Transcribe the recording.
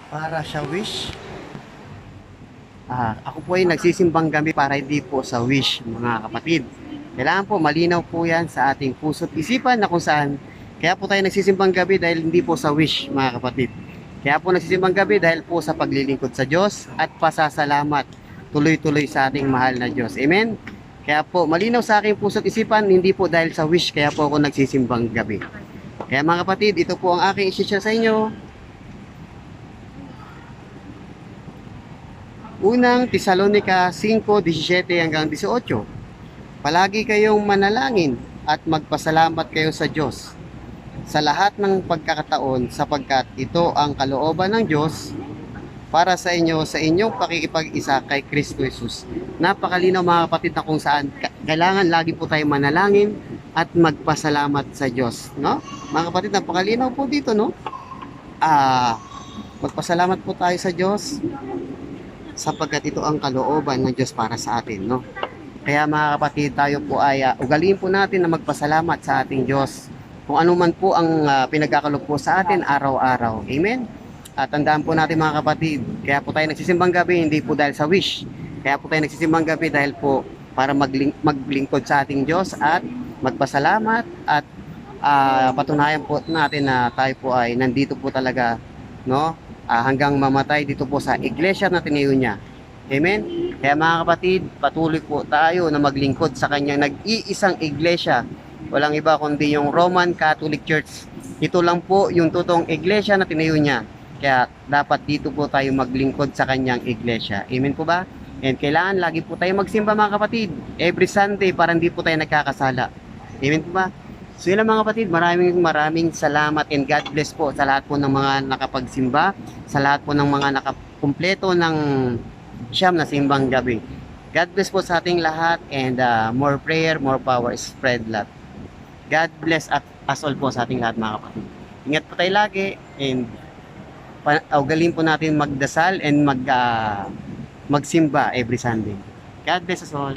para sa wish. Ako po ay nagsisimbang gabi para hindi po sa wish, mga kapatid. Kailangan po malinaw po yan sa ating puso't isipan na kung saan. Kaya po tayo nagsisimbang gabi dahil hindi po sa wish, mga kapatid. Kaya po nagsisimbang gabi dahil po sa paglilingkod sa Diyos at pasasalamat tuloy-tuloy sa ating mahal na Diyos. Amen? Kaya po malinaw sa aking puso't isipan, hindi po dahil sa wish, kaya po ako nagsisimbang gabi. Kaya mga kapatid, ito po ang aking isi-share sa inyo. Unang Tesalonica 5:17 hanggang 18. Palagi kayong manalangin at magpasalamat kayo sa Diyos sa lahat ng pagkakataon sapagkat ito ang kalooban ng Diyos para sa inyo sa inyong pakikipag-isa kay Kristo Jesus. Napakalinaw mga kapatid na kung saan kailangan lagi po tayo manalangin at magpasalamat sa Diyos, no? Mga kapatid, napakalinaw po dito, no? Magpasalamat po tayo sa Diyos sapagkat ito ang kalooban ng Diyos para sa atin, no? Kaya mga kapatid, tayo po ay ugaliin po natin na magpasalamat sa ating Diyos kung ano man po ang pinagkakaloob po sa atin araw-araw. Amen? At tandaan po natin mga kapatid, kaya po tayo nagsisimbang gabi, hindi po dahil sa wish. Kaya po tayo nagsisimbang gabi dahil po para maglingkod sa ating Diyos at magpasalamat at patunayan po natin na tayo po ay nandito po talaga, no? Hanggang mamatay dito po sa iglesia na tinayo niya. Amen? Kaya mga kapatid, patuloy po tayo na maglingkod sa kanyang nag-iisang iglesia. Walang iba kundi yung Roman Catholic Church. Ito lang po yung totoong iglesia na tinayo niya. Kaya dapat dito po tayo maglingkod sa kanyang iglesia. Amen po ba? And kailangan lagi po tayo magsimba mga kapatid. Every Sunday para hindi po tayo nagkakasala. Amen po ba? So yun lang mga kapatid, maraming salamat and God bless po sa lahat po ng mga nakapagsimba, sa lahat po ng mga nakakumpleto ng siyam na simbang gabi. God bless po sa ating lahat and more prayer, more power, spread love. God bless us all po sa ating lahat mga kapatid. Ingat po tayo lagi and ugalin po natin magdasal and magsimba every Sunday. God bless us all.